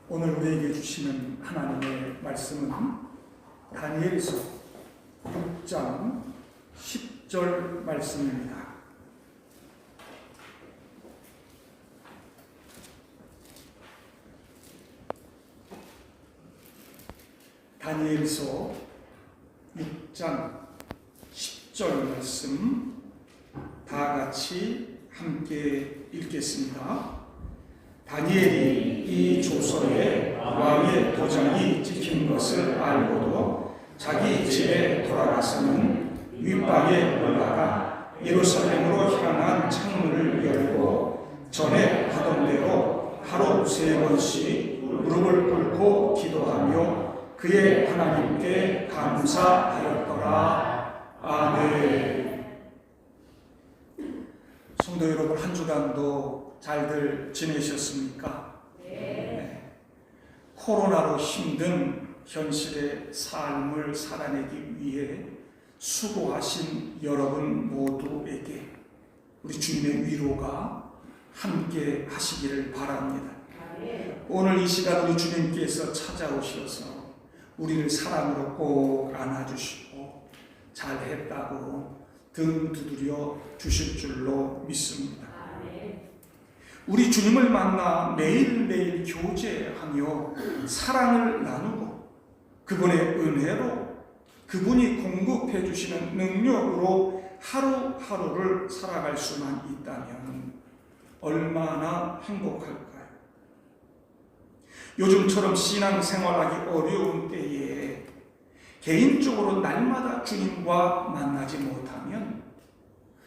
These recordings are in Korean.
오늘 우리에게 주시는 하나님의 말씀은 다니엘서 6장 10절 말씀입니다. 다니엘서 6장 10절 말씀 다 같이 함께 읽겠습니다. 다니엘이 이 조서에 왕의 도장이 찍힌 것을 알고도 자기 집에 돌아가서는 윗방에 올라가 예루살렘으로 향한 창문을 열고 전에 하던 대로 하루 3번씩 무릎을 꿇고 기도하며 그의 하나님께 감사하였더라. 아멘. 성도 여러분, 한 주간도 잘들 지내셨습니까? 네. 코로나로 힘든 현실의 삶을 살아내기 위해 수고하신 여러분 모두에게 우리 주님의 위로가 함께 하시기를 바랍니다. 오늘 이 시간 우리 주님께서 찾아오셔서 우리를 사랑으로 꼭 안아주시고 잘했다고 등 두드려 주실 줄로 믿습니다. 우리 주님을 만나 매일매일 교제하며 사랑을 나누고 그분의 은혜로 그분이 공급해 주시는 능력으로 하루하루를 살아갈 수만 있다면 얼마나 행복할까요? 요즘처럼 신앙생활하기 어려운 때에 개인적으로 날마다 주님과 만나지 못하면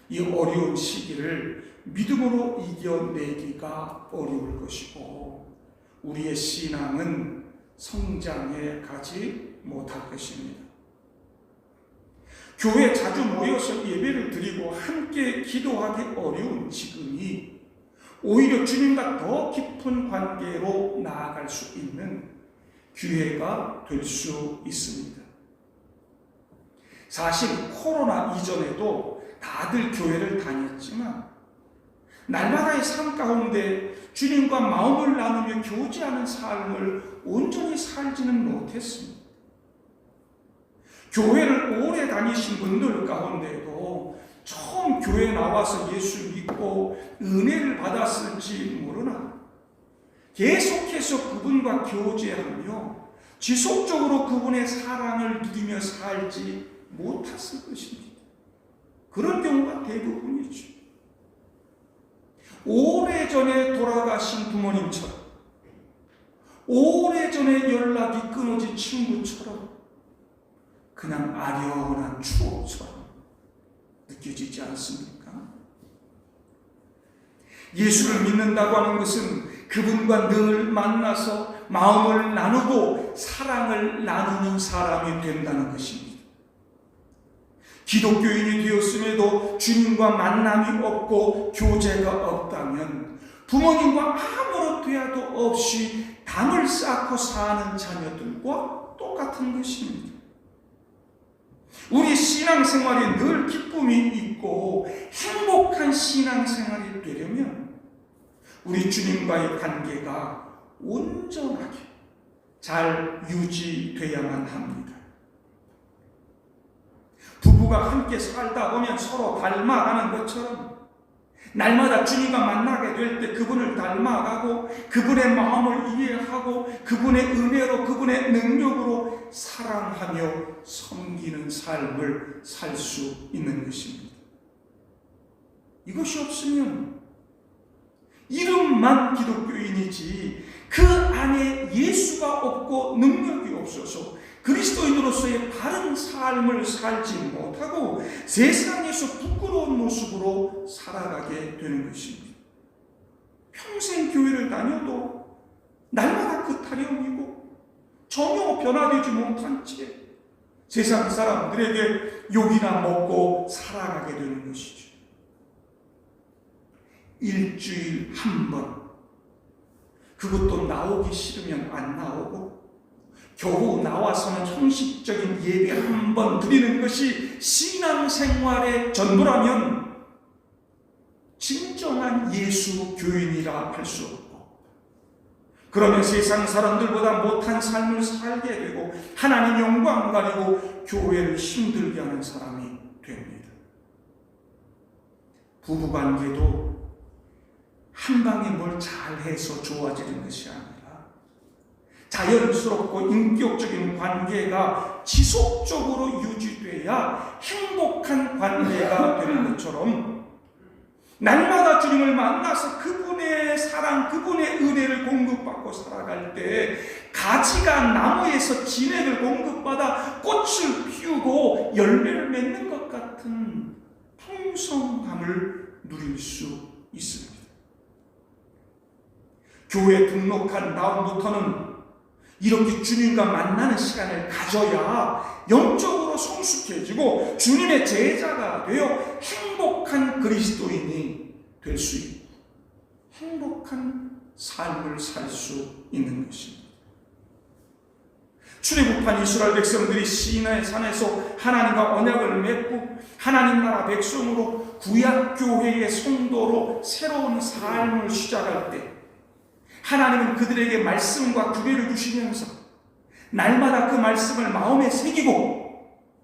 이 어려운 시기를 믿음으로 이겨내기가 어려울 것이고 우리의 신앙은 성장해 가지 못할 것입니다. 교회에 자주 모여서 예배를 드리고 함께 기도하기 어려운 지금이 오히려 주님과 더 깊은 관계로 나아갈 수 있는 기회가 될 수 있습니다. 사실 코로나 이전에도 다들 교회를 다녔지만 날마다의 삶 가운데 주님과 마음을 나누며 교제하는 삶을 온전히 살지는 못했습니다. 교회를 오래 다니신 분들 가운데도 처음 교회에 나와서 예수 믿고 은혜를 받았을지 모르나 계속해서 그분과 교제하며 지속적으로 그분의 사랑을 누리며 살지 못했을 것입니다. 그런 경우가 대부분이죠. 오래전에 돌아가신 부모님처럼 오래전에 연락이 끊어진 친구처럼 그냥 아련한 추억처럼 느껴지지 않습니까? 예수를 믿는다고 하는 것은 그분과 늘 만나서 마음을 나누고 사랑을 나누는 사람이 된다는 것입니다. 기독교인이 되었음에도 주님과 만남이 없고 교제가 없다면 부모님과 아무런 대화도 없이 담을 쌓고 사는 자녀들과 똑같은 것입니다. 우리 신앙생활에 늘 기쁨이 있고 행복한 신앙생활이 되려면 우리 주님과의 관계가 온전하게 잘 유지되어야만 합니다. 부부가 함께 살다 보면 서로 닮아가는 것처럼 날마다 주님과 만나게 될 때 그분을 닮아가고 그분의 마음을 이해하고 그분의 은혜로 그분의 능력으로 사랑하며 섬기는 삶을 살 수 있는 것입니다. 이것이 없으면 이름만 기독교인이지 그 안에 예수가 없고 능력이 없어서 그리스도인으로서의 바른 삶을 살지 못하고 세상에서 부끄러운 모습으로 살아가게 되는 것입니다. 평생 교회를 다녀도 날마다 그 타령이고 전혀 변화되지 못한 채 세상 사람들에게 욕이나 먹고 살아가게 되는 것이죠. 일주일 한 번, 그것도 나오기 싫으면 안 나오고 겨우 나와서는 형식적인 예배 한 번 드리는 것이 신앙생활의 전부라면 진정한 예수 교인이라 할 수 없고 그러면 세상 사람들보다 못한 삶을 살게 되고 하나님 영광 가리고 교회를 힘들게 하는 사람이 됩니다. 부부관계도 한 방에 뭘 잘해서 좋아지는 것이 아니라 자연스럽고 인격적인 관계가 지속적으로 유지돼야 행복한 관계가 되는 것처럼 날마다 주님을 만나서 그분의 사랑, 그분의 은혜를 공급받고 살아갈 때 가지가 나무에서 진액을 공급받아 꽃을 피우고 열매를 맺는 것 같은 풍성함을 누릴 수 있습니다. 교회에 등록한 다음부터는 이렇게 주님과 만나는 시간을 가져야 영적으로 성숙해지고 주님의 제자가 되어 행복한 그리스도인이 될 수 있고 행복한 삶을 살 수 있는 것입니다. 출애굽한 이스라엘 백성들이 시나의 산에서 하나님과 언약을 맺고 하나님 나라 백성으로 구약 교회의 성도로 새로운 삶을 시작할 때 하나님은 그들에게 말씀과 규례를 주시면서 날마다 그 말씀을 마음에 새기고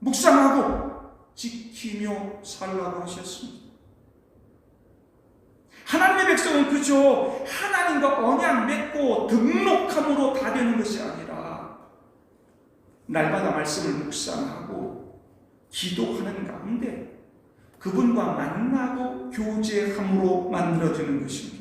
묵상하고 지키며 살라고 하셨습니다. 하나님의 백성은 그저 하나님과 언약 맺고 등록함으로 다 되는 것이 아니라 날마다 말씀을 묵상하고 기도하는 가운데 그분과 만나고 교제함으로 만들어지는 것입니다.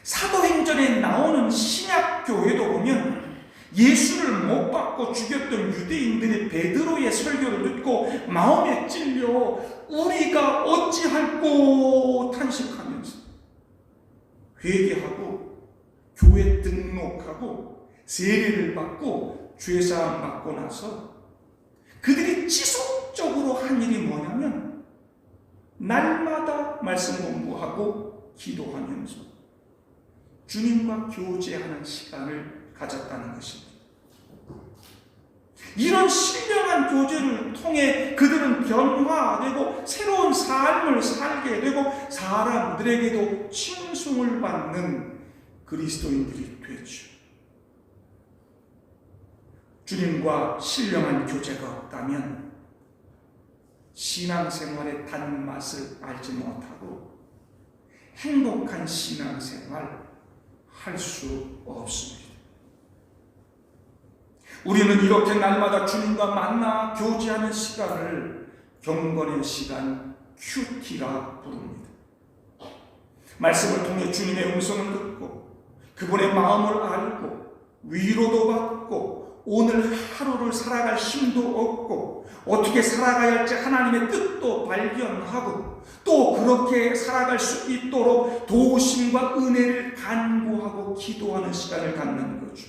사도행전에 나오는 신약교회도 보면 예수를 못 받고 죽였던 유대인들이 베드로의 설교를 듣고 마음에 찔려 우리가 어찌할꼬 탄식하면서 회개하고 교회 등록하고 세례를 받고 죄사함 받고 나서 그들이 지속적으로 한 일이 뭐냐면 날마다 말씀 공부하고 기도하면서 주님과 교제하는 시간을 가졌다는 것입니다. 이런 신령한 교제를 통해 그들은 변화되고 새로운 삶을 살게 되고 사람들에게도 칭송을 받는 그리스도인들이 되죠. 주님과 신령한 교제가 없다면 신앙생활의 단맛을 알지 못하고 행복한 신앙생활 할 수 없습니다. 우리는 이렇게 날마다 주님과 만나 교제하는 시간을 경건의 시간 큐티라 부릅니다. 말씀을 통해 주님의 음성을 듣고 그분의 마음을 알고 위로도 받고 오늘 하루를 살아갈 힘도 얻고 어떻게 살아가야 할지 하나님의 뜻도 발견하고 또 그렇게 살아갈 수 있도록 도우심과 은혜를 간구하고 기도하는 시간을 갖는 거죠.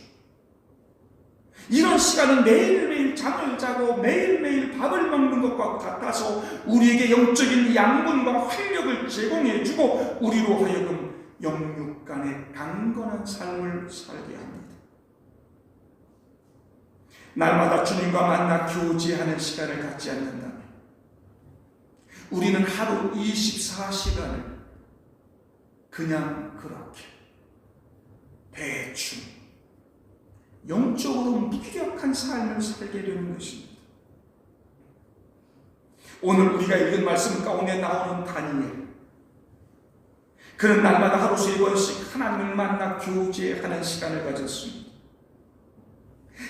이런 시간은 매일매일 잠을 자고 매일매일 밥을 먹는 것과 같아서 우리에게 영적인 양분과 활력을 제공해주고 우리로 하여금 영육 간의 강건한 삶을 살게 합니다. 날마다 주님과 만나 교제하는 시간을 갖지 않는다면 우리는 하루 24시간을 그냥 그렇게 대충 영적으로 무기력한 삶을 살게 되는 것입니다. 오늘 우리가 읽은 말씀 가운데 나오는 다니엘, 그는 날마다 하루 3번씩 하나님을 만나 교제하는 시간을 가졌습니다.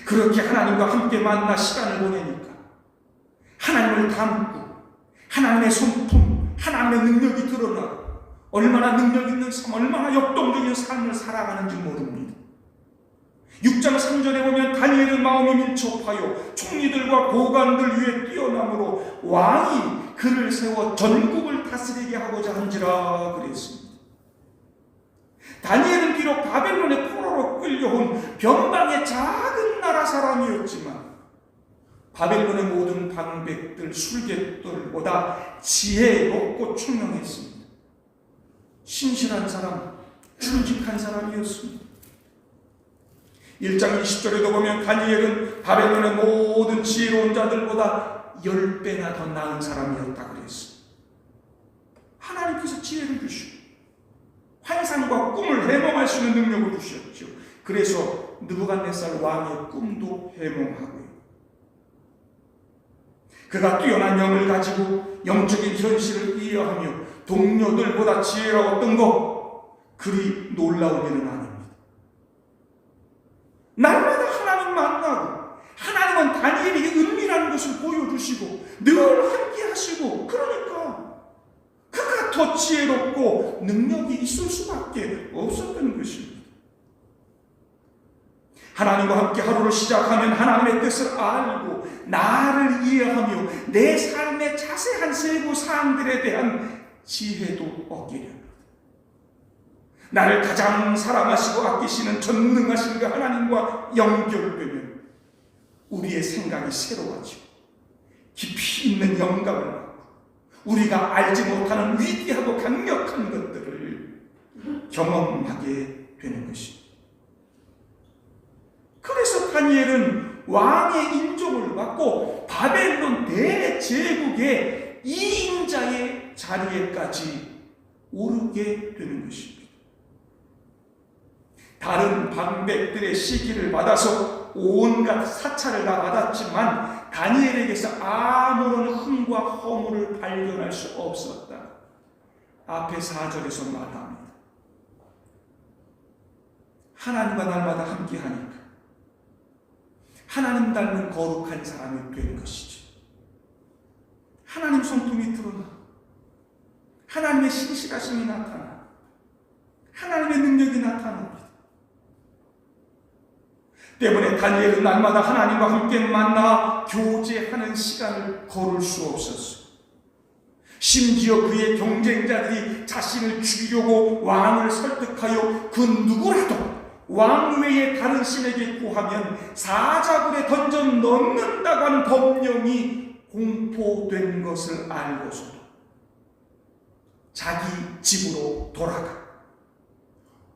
그렇게 하나님과 함께 만나 시간을 보내니까 하나님을 닮고 하나님의 손품, 하나님의 능력이 드러나고 얼마나 능력 있는 삶, 얼마나 역동적인 삶을 살아가는지 모릅니다. 6장 3절에 보면 다니엘의 마음이 민첩하여 총리들과 고관들 위에 뛰어남으로 왕이 그를 세워 전국을 다스리게 하고자 한지라 그랬습니다. 다니엘은 비록 바벨론의 포로로 끌려온 변방의 작은 나라 사람이었지만 바벨론의 모든 방백들, 술객들보다 지혜롭고 총명했습니다. 신실한 사람, 충직한 사람이었습니다. 1장 20절에도 보면 다니엘은 바벨론의 모든 지혜로운 자들보다 10배나 더 나은 사람이었다 그랬습니다. 하나님께서 지혜를 주시고 환상과 꿈을 해몽할 수 있는 능력을 주셨죠. 그래서 느부갓네살 왕의 꿈도 해몽하고요. 그가 뛰어난 영을 가지고 영적인 현실을 이해하며 동료들보다 지혜로웠던 것, 그리 놀라운 일은 아닙니다. 날마다 하나님 만나고 하나님은 다니엘에게 은밀한 것을 보여주시고 늘 함께 하시고, 그러니까 그가 더 지혜롭고 능력이 있을 수밖에 없었던 것입니다. 하나님과 함께 하루를 시작하면 하나님의 뜻을 알고 나를 이해하며 내 삶의 자세한 세부 사항들에 대한 지혜도 얻게 됩니다. 나를 가장 사랑하시고 아끼시는 전능하신 그 하나님과 연결되면 우리의 생각이 새로워지고 깊이 있는 영감을 받고 우리가 알지 못하는 위대하고 강력한 것들을 경험하게 되는 것입니다. 그래서 다니엘은 왕의 인종을 받고 바벨론 대제국의 2인자의 자리에까지 오르게 되는 것입니다. 다른 방백들의 시기를 받아서 온갖 사찰을 다 받았지만 다니엘에게서 아무런 흠과 허물을 발견할 수 없었다. 앞에 4절에서 말합니다. 하나님과 날마다 함께하니까 하나님 닮은 거룩한 사람이 된 것이죠. 하나님 성품이 드러나, 하나님의 신실하심이 나타나, 하나님의 능력이 나타납니다. 때문에 다니엘은 날마다 하나님과 함께 만나 교제하는 시간을 거를 수 없었어요. 심지어 그의 경쟁자들이 자신을 죽이려고 왕을 설득하여 그 누구라도 왕 외에 다른 신에게 구하면 사자굴에 던져 넣는다고 하는 법령이 공포된 것을 알고서도 자기 집으로 돌아가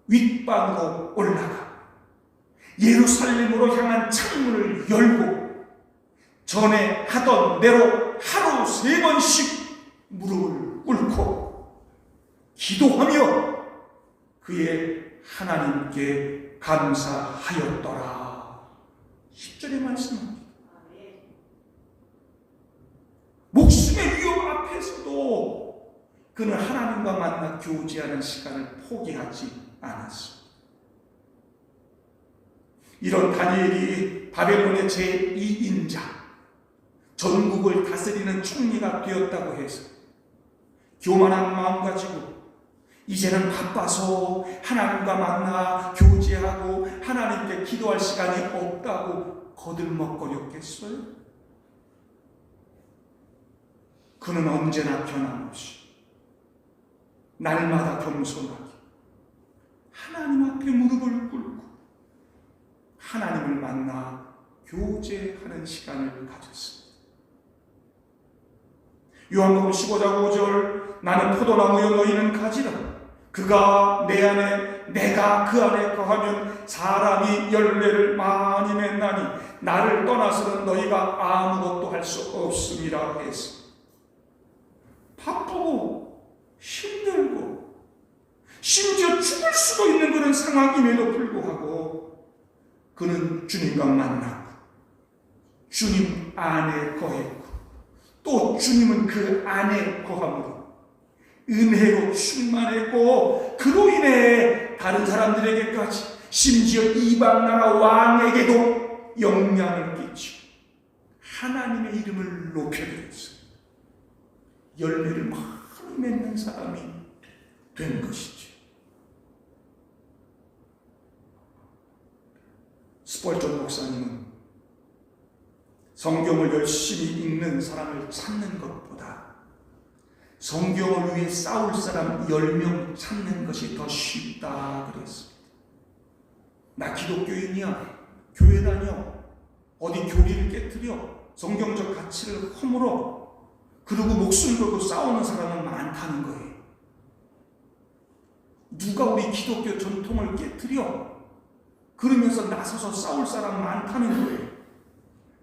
윗방으로 올라가 예루살렘으로 향한 창문을 열고 전에 하던 대로 하루 3번씩 무릎을 꿇고 기도하며 그의 하나님께 감사하였더라. 10절의 말씀입니다. 목숨의 위협 앞에서도 그는 하나님과 만나 교제하는 시간을 포기하지 않았습니다. 이런 다니엘이 바벨론의 제2인자, 전국을 다스리는 총리가 되었다고 해서 교만한 마음 가지고 이제는 바빠서 하나님과 만나 교제하고 하나님께 기도할 시간이 없다고 거들먹거렸겠어요? 그는 언제나 변함없이 날마다 겸손하게 하나님 앞에 무릎을 꿇고 하나님을 만나 교제하는 시간을 가졌습니다. 요한복음 15장 5절, 나는 포도나무여 너희는 가지라. 그가 내 안에 내가 그 안에 거하면 사람이 열매를 많이 맺나니 나를 떠나서는 너희가 아무것도 할 수 없음이라 했어. 바쁘고 힘들고 심지어 죽을 수도 있는 그런 상황임에도 불구하고 그는 주님과 만나고 주님 안에 거했고 또 주님은 그 안에 거함으로 은혜로 충만했고 그로 인해 다른 사람들에게까지 심지어 이방 나라 왕에게도 영향을 끼치고 하나님의 이름을 높여드렸어요. 열매를 많이 맺는 사람이 된 것이죠. 스펄전 목사님은 성경을 열심히 읽는 사람을 찾는 것보다 성경을 위해 싸울 사람 10명 찾는 것이 더 쉽다 그랬습니다. 나 기독교인이야. 교회 다녀. 어디 교리를 깨트려. 성경적 가치를 허물어. 그리고 목숨 걸고 싸우는 사람은 많다는 거예요. 누가 우리 기독교 전통을 깨트려. 그러면서 나서서 싸울 사람 많다는 거예요.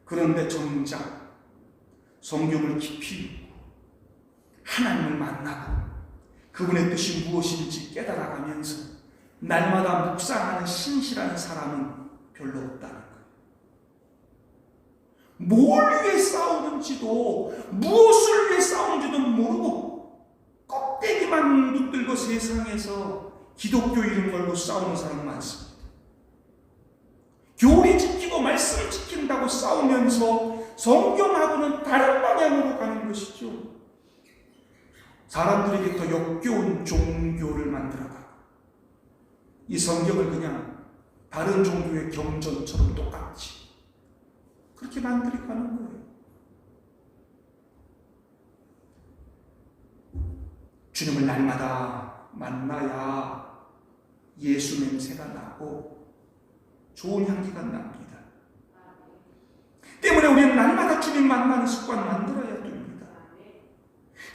그런데 정작 성경을 깊이 하나님을 만나고 그분의 뜻이 무엇인지 깨달아가면서 날마다 묵상하는 신실한 사람은 별로 없다는 거예요. 뭘 위해 싸우는지도 무엇을 위해 싸우는지도 모르고 껍데기만 붙들고 세상에서 기독교 이름 걸고 싸우는 사람 많습니다. 교리 지키고 말씀 지킨다고 싸우면서 성경하고는 다른 방향으로 가는 것이죠. 사람들에게 더 역겨운 종교를 만들어가고 이 성경을 그냥 다른 종교의 경전처럼 똑같이 그렇게 만들어가는 거예요. 주님을 날마다 만나야 예수 냄새가 나고 좋은 향기가 납니다. 때문에 우리는 날마다 주님 만나는 습관 만들어야 됩니다.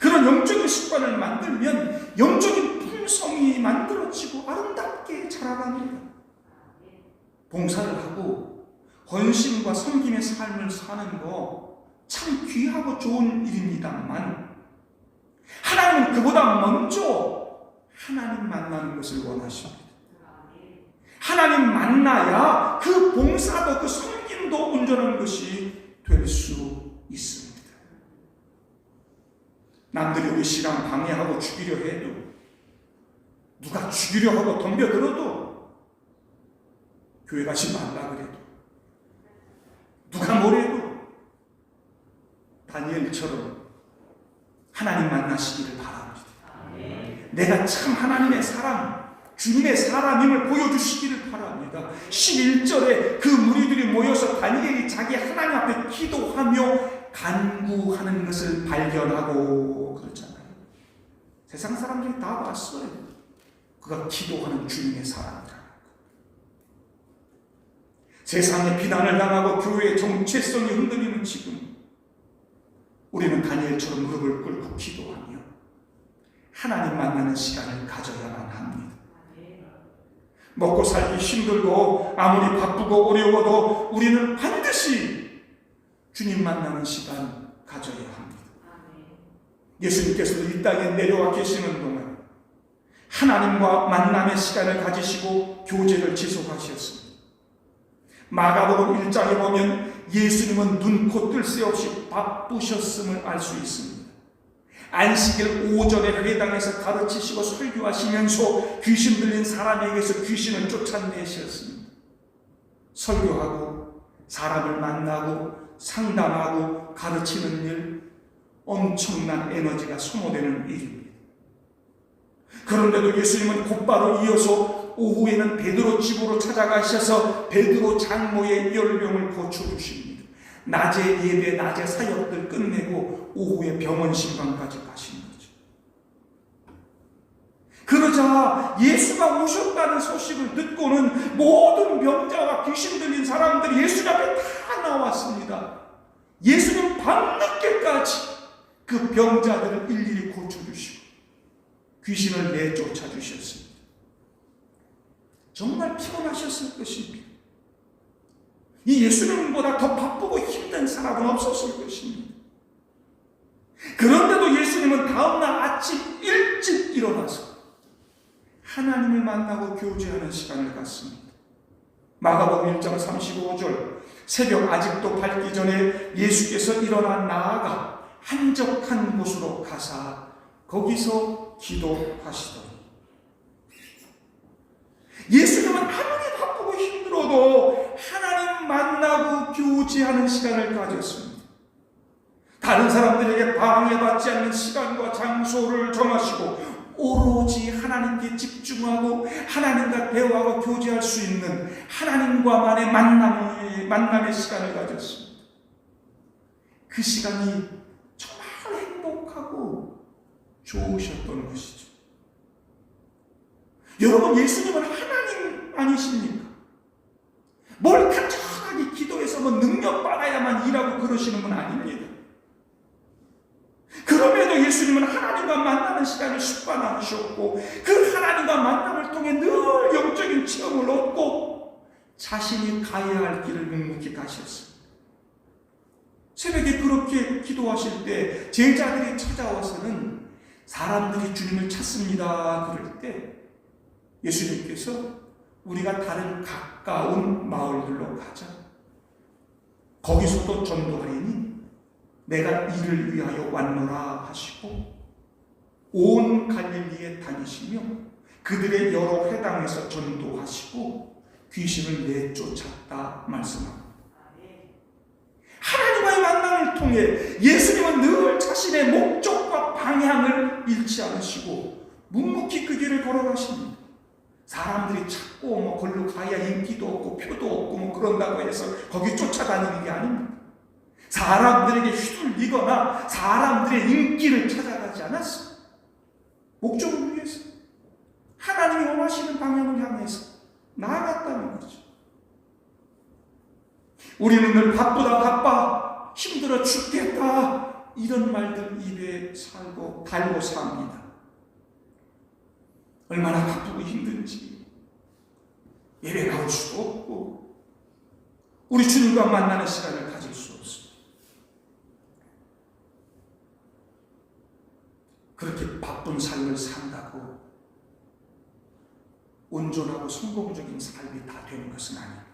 그런 영적인 습관을 만들면 영적인 품성이 만들어지고 아름답게 자라갑니다. 봉사를 하고 헌신과 섬김의 삶을 사는 거 참 귀하고 좋은 일입니다만 하나님은 그보다 먼저 하나님 만나는 것을 원하십니다. 하나님 만나야 그 봉사도 그 섬김도 온전한 것이 될 수 있습니다. 남들이 우리 시간 방해하고 죽이려 해도 누가 죽이려 하고 덤벼들어도 교회 가지 말라 그래도 누가 뭐래도 다니엘처럼 하나님 만나시기를 바랍니다. 내가 참 하나님의 사람, 주님의 사람임을 보여주시기를 바랍니다. 11절에 그 무리들이 모여서 다니엘이 자기 하나님 앞에 기도하며 간구하는 것을 발견하고 그렇잖아요. 세상 사람들이 다 봤어요. 그가 기도하는 주님의 사람이라. 세상에 비난을 당하고 교회의 정체성이 흔들리는 지금 우리는 다니엘처럼 무릎을 꿇고 기도하며 하나님 만나는 시간을 가져야만 합니다. 먹고 살기 힘들고 아무리 바쁘고 어려워도 우리는 반드시 주님 만나는 시간 가져야 합니다. 예수님께서도 이 땅에 내려와 계시는 동안 하나님과 만남의 시간을 가지시고 교제를 지속하셨습니다. 마가복음 1장에 보면 예수님은 눈코 뜰 새 없이 바쁘셨음을 알 수 있습니다. 안식일 오전에 회당에서 가르치시고 설교하시면서 귀신 들린 사람에게서 귀신을 쫓아내셨습니다. 설교하고 사람을 만나고 상담하고 가르치는 일, 엄청난 에너지가 소모되는 일입니다. 그런데도 예수님은 곧바로 이어서 오후에는 베드로 집으로 찾아가셔서 베드로 장모의 열병을 고쳐주십니다. 낮에 예배, 낮에 사역들 끝내고 오후에 병원 신방까지 가신 거죠. 그러자 예수가 오셨다는 소식을 듣고는 모든 병자와 귀신 들린 사람들이 예수 앞에 다 나왔습니다. 예수님 밤늦게까지 그 병자들을 일일이 고쳐주시고 귀신을 내쫓아 주셨습니다. 정말 피곤하셨을 것입니다. 이 예수님보다 더 바쁘고 힘든 사람은 없었을 것입니다. 그런데도 예수님은 다음날 아침 일찍 일어나서 하나님을 만나고 교제하는 시간을 갖습니다. 마가복음 1장 35절 새벽 아직도 밝기 전에 예수께서 일어나 나아가 한적한 곳으로 가사 거기서 기도하시더니 예수님은 아무리 바쁘고 힘들어도 하나님 만나고 교제하는 시간을 가졌습니다. 다른 사람들에게 방해받지 않는 시간과 장소를 정하시고 오로지 하나님께 집중하고 하나님과 대화하고 교제할 수 있는 하나님과만의 만남의 시간을 가졌습니다. 그 시간이 정말 행복하고 좋으셨던 것이죠. 여러분, 예수님은 하나님 아니십니까? 뭘 간절하게 기도해서 능력받아야만 일하고 그러시는 분 아닙니다. 그럼에도 예수님은 하나님과 만나는 시간을 습관하셨고 그 하나님과 만남을 통해 늘 영적인 체험을 얻고 자신이 가야 할 길을 묵묵히 가셨습니다. 새벽에 그렇게 기도하실 때 제자들이 찾아와서는 사람들이 주님을 찾습니다. 그럴 때 예수님께서 우리가 다른 가까운 마을들로 가자. 거기서도 전도하리니 내가 이를 위하여 왔노라 하시고 온 갈릴리에 다니시며 그들의 여러 회당에서 전도하시고 귀신을 내쫓았다 말씀합니다. 하나님과의 만남을 통해 예수님은 늘 자신의 목적과 방향을 잃지 않으시고 묵묵히 그 길을 걸어가십니다. 사람들이 찾고 걸로 가야 인기도 없고 표도 없고 그런다고 해서 거기 쫓아다니는 게 아닙니다. 사람들에게 휘둘리거나 사람들의 인기를 찾아가지 않았어요. 목적을 위해서 하나님이 원하시는 방향을 향해서 나아갔다는 거죠. 우리는 늘 바쁘다 바빠 힘들어 죽겠다 이런 말들 입에 달고 삽니다. 얼마나 바쁘고 힘든지 예배 나올 수도 없고 우리 주님과 만나는 시간을 가질 수 없습니다. 그렇게 바쁜 삶을 산다고 온전하고 성공적인 삶이 다 되는 것은 아닙니다.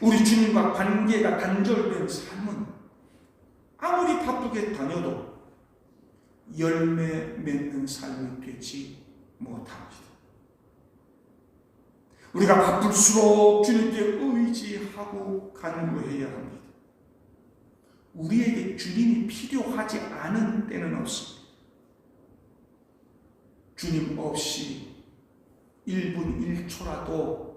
우리 주님과 관계가 단절된 삶은 아무리 바쁘게 다녀도 열매 맺는 삶이 되지 못합니다. 우리가 바쁠수록 주님께 의지하고 간구해야 합니다. 우리에게 주님이 필요하지 않은 때는 없습니다. 주님 없이 1분 1초라도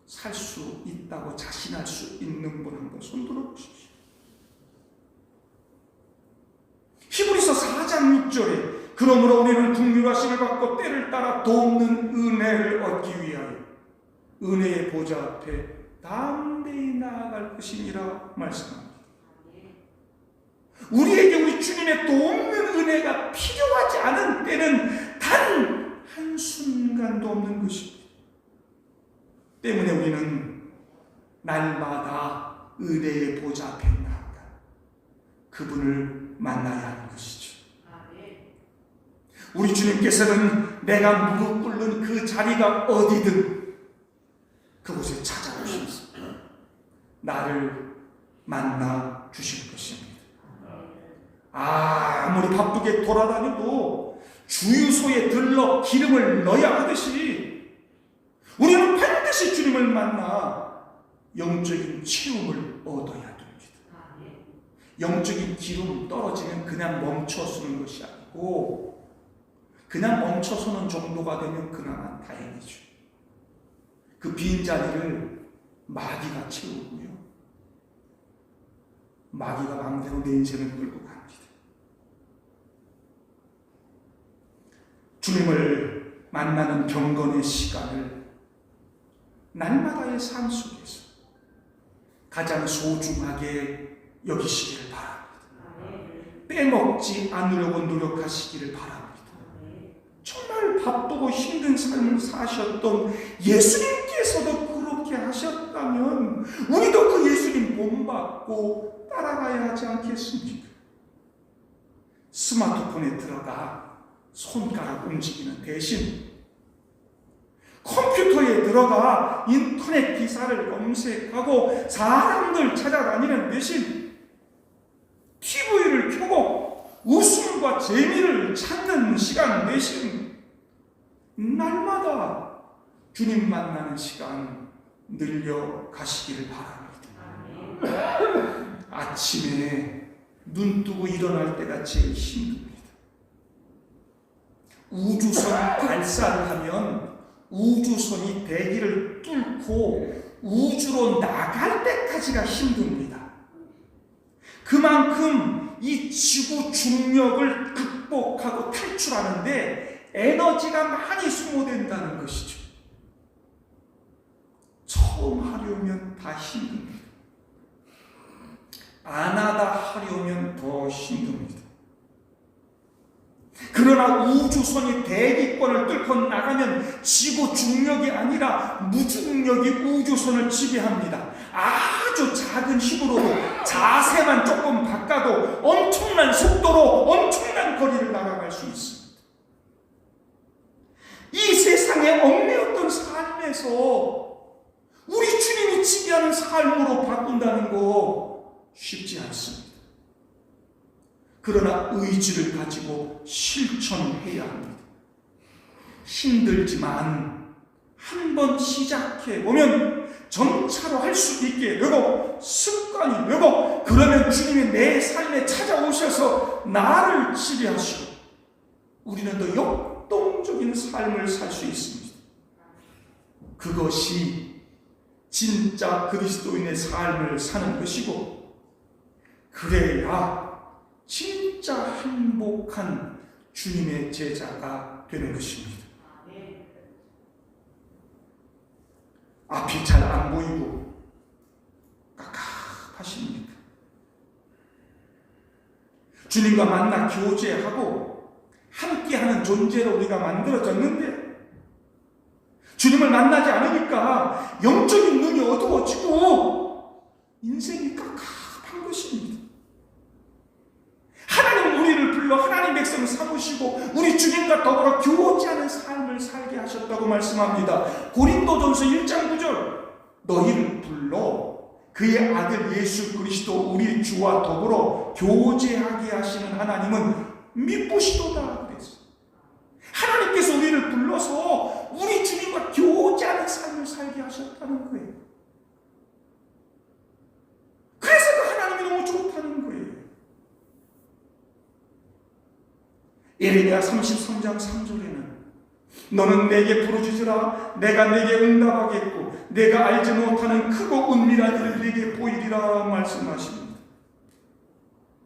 살 수 있다고 자신할 수 있는 분 한번 손들어 보십시오. 히브리서 4장 6절에 그러므로 우리는 긍휼하심을 받고 때를 따라 돕는 은혜를 얻기 위하여 은혜의 보좌 앞에 담대히 나아갈 것이니라 말씀합니다. 우리에게 우리 주님의 돕는 은혜가 필요하지 않은 때는 단 한순간도 없는 것입니다. 때문에 우리는 날마다 은혜의 보좌 앞에 나아가 그분을 만나야 하는 것이죠. 우리 주님께서는 내가 무릎 꿇는 그 자리가 어디든 그곳에 찾아오셔서 나를 만나 주실 것입니다. 아무리 바쁘게 돌아다녀도 주유소에 들러 기름을 넣어야 하듯이 우리는 반드시 주님을 만나 영적인 체험을 얻어야 됩니다. 영적인 기름 떨어지면 그냥 멈춰서는 것이 아니고 그냥 멈춰서는 정도가 되면 그나마 다행이죠. 그 빈자리를 마귀가 채우고요. 마귀가 마음대로 내 인생을 끌고 갑니다. 주님을 만나는 경건의 시간을 날마다의 삶 속에서 가장 소중하게 여기시기를 바랍니다. 빼먹지 않으려고 노력하시기를 바랍니다. 정말 바쁘고 힘든 삶을 사셨던 예수님께서도 그렇게 하셨다면 우리도 그 예수님 본받고 따라가야 하지 않겠습니까? 스마트폰에 들어가 손가락 움직이는 대신 컴퓨터에 들어가 인터넷 기사를 검색하고 사람들 찾아다니는 대신 TV를 켜고 웃음과 재미를 찾는 시간 대신 날마다 주님 만나는 시간 늘려가시기를 바랍니다. 아침에 눈 뜨고 일어날 때가 제일 힘듭니다. 우주선 발사를 하면 우주선이 대기를 뚫고 우주로 나갈 때까지가 힘듭니다. 그만큼 이 지구 중력을 극복하고 탈출하는데 에너지가 많이 소모된다는 것이죠. 처음 하려면 다 힘듭니다. 안 하다 하려면 더 힘듭니다. 그러나 우주선이 대기권을 뚫고 나가면 지구 중력이 아니라 무중력이 우주선을 지배합니다. 아주 작은 힘으로도 자세만 조금 바꿔도 엄청난 속도로 엄청난 거리를 날아갈 수 있습니다. 이 세상에 얽매였던 삶에서 우리 주님이 지배하는 삶으로 바꾼다는 거 쉽지 않습니다. 그러나 의지를 가지고 실천해야 합니다. 힘들지만 한번 시작해 보면 점차로 할 수 있게 되고 습관이 되고, 그러면 주님이 내 삶에 찾아오셔서 나를 지배하시고 우리는 더 역동적인 삶을 살 수 있습니다. 그것이 진짜 그리스도인의 삶을 사는 것이고, 그래야 진짜 행복한 주님의 제자가 되는 것입니다. 앞이 잘 안 보이고 깝깝하십니까? 주님과 만나 교제하고 함께하는 존재로 우리가 만들어졌는데, 주님을 만나지 않으니까 영적인 눈이 어두워지고 인생이 깝깝한 것입니다. 하나님 우리를 불러 하나님 백성 삼으시고 우리 주님과 더불어 교제하는 삶을 살게 하셨다고 말씀합니다. 고린도전서 1장 9절, 너희를 불러 그의 아들 예수 그리스도 우리 주와 더불어 교제하게 하시는 하나님은 미쁘시도다 그랬어요. 하나님께서 우리를 불러서 우리 주님과 교제하는 삶을 살게 하셨다는 거예요. 그래서 그 하나님이 너무 좋다는 거예요. 예레미야 33장 3절에는 너는 내게 부르짖으라 내가 내게 응답하겠고 내가 알지 못하는 크고 은밀한 일을 내게 보이리라 말씀하십니다.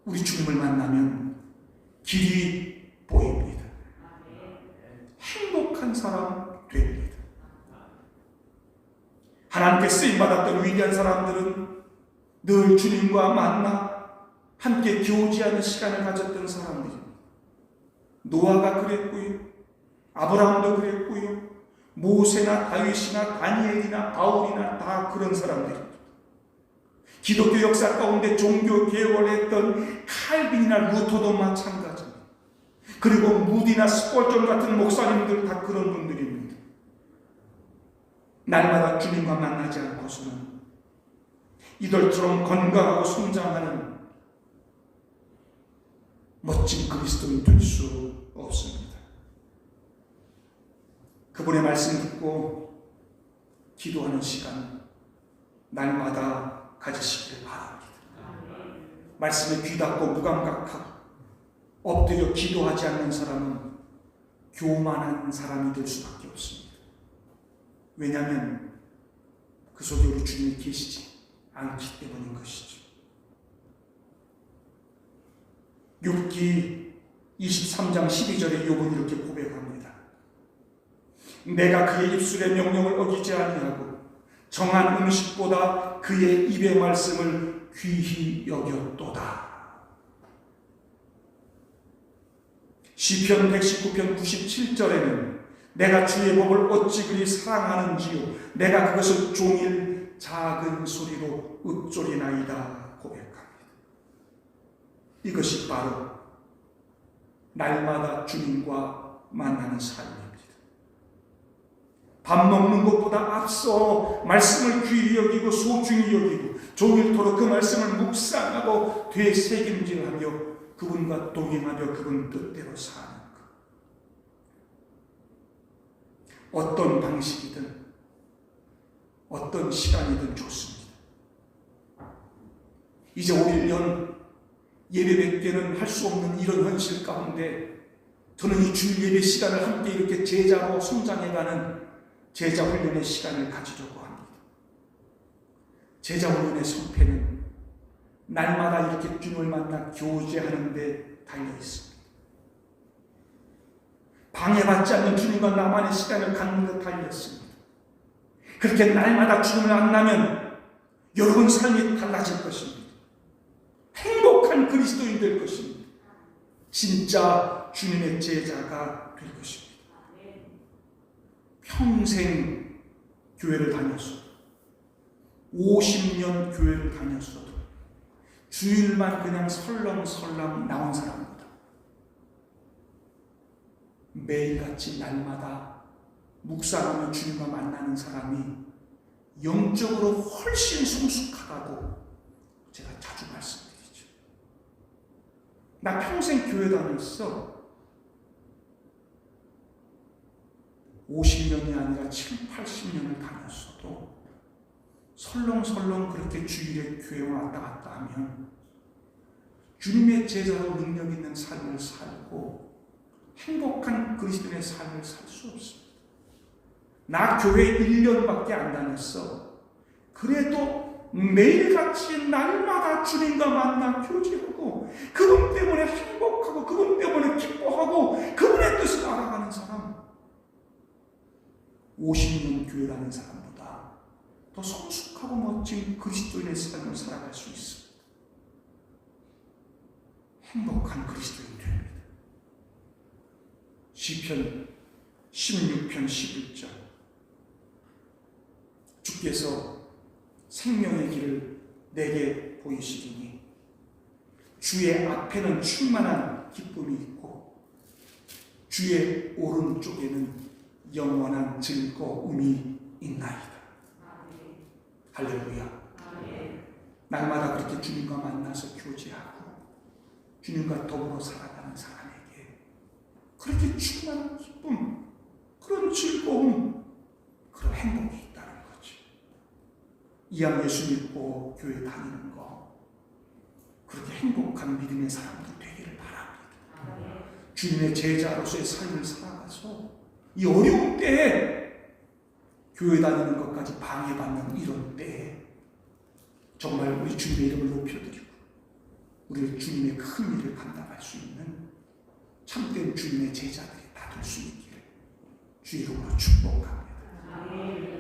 우리 주님을 만나면 길이 보입니다. 행복한 사람 됩니다. 하나님께 쓰임받았던 위대한 사람들은 늘 주님과 만나 함께 교제하는 시간을 가졌던 사람들입니다. 노아가 그랬고요, 아브라함도 그랬고요, 모세나 다윗이나 다니엘이나 바울이나 다 그런 사람들입니다. 기독교 역사 가운데 종교 개혁을 했던 칼빈이나 루터도 마찬가지입니다. 그리고 무디나 스폴전 같은 목사님들 다 그런 분들입니다. 날마다 주님과 만나지 않고서는 이들처럼 건강하고 성장하는 멋진 그리스도인 될 수 없습니다. 그분의 말씀 듣고 기도하는 시간 날마다 가지시길 바랍니다. 말씀에 귀닫고 무감각하고 엎드려 기도하지 않는 사람은 교만한 사람이 될 수밖에 없습니다. 왜냐하면 그 속에 우리 주님이 계시지 않기 때문인 것이죠. 욥기 23장 12절에 욥은 이렇게 고백합니다. 내가 그의 입술의 명령을 어기지 아니하고 정한 음식보다 그의 입의 말씀을 귀히 여겼도다. 시편 119편 97절에는 내가 주의 법을 어찌 그리 사랑하는지요 내가 그것을 종일 작은 소리로 읊조리나이다 고백합니다. 이것이 바로 날마다 주님과 만나는 삶입니다. 밥 먹는 것보다 앞서 말씀을 귀히 여기고 소중히 여기고 종일토록 그 말씀을 묵상하고 되새김질하며 그분과 동행하며 그분 뜻대로 사는 것. 어떤 방식이든 어떤 시간이든 좋습니다. 이제 올 1년 예배 100개는 할 수 없는 이런 현실 가운데 저는 이 주일 예배 시간을 함께 이렇게 제자로 성장해가는 제자 훈련의 시간을 가지려고 합니다. 제자 훈련의 성패는 날마다 이렇게 주님을 만나 교제하는 데 달려 있습니다. 방해받지 않는 주님과 나만의 시간을 갖는 데 달려 있습니다. 그렇게 날마다 주님을 만나면 여러분 삶이 달라질 것입니다. 행복한 그리스도인 될 것입니다. 진짜 주님의 제자가 될 것입니다. 평생 교회를 다녔어도 50년 교회를 다녔어도 주일만 그냥 설렁설렁 나온 사람보다 매일같이 날마다 묵상하며 주님과 만나는 사람이 영적으로 훨씬 성숙하다고 제가 자주 말씀드리죠. 나 평생 교회 다녔어. 50년이 아니라 7, 80년을 다녔어도 설렁설렁 그렇게 주일에 교회 왔다 갔다 하면 주님의 제자로 능력 있는 삶을 살고 행복한 그리스도인의 삶을 살 수 없습니다. 나 교회 1년밖에 안 다녔어. 그래도 매일같이 날마다 주님과 만나 교제하고 그분 때문에 행복하고 그분 때문에 기뻐하고 그분의 뜻을 알아가는 사람, 50년 교회 다닌 사람보다 더 성숙하고 멋진 그리스도인의 삶을 살아갈 수 있습니다. 행복한 그리스도인 됩니다. 시편 16편 11절 주께서 생명의 길을 내게 보이시리니 주의 앞에는 충만한 기쁨이 있고 주의 오른쪽에는 영원한 즐거움이 있나이다. 할렐루야. 날마다 그렇게 주님과 만나서 교제하고 주님과 더불어 살아가는 사람에게 그렇게 충만한 기쁨, 그런 즐거움, 그런 행복이 있다는 거지. 이왕 예수 믿고 교회 다니는 거 그렇게 행복한 믿음의 사람들 되기를 바랍니다. 주님의 제자로서의 삶을 살아가서 이 어려운 때에 교회 다니는 것까지 방해받는 이런 때에 정말 우리 주님의 이름을 높여드리고 우리 주님의 큰 일을 감당할 수 있는 참된 주님의 제자들이 다 될 수 있기를 주 이름으로 축복합니다.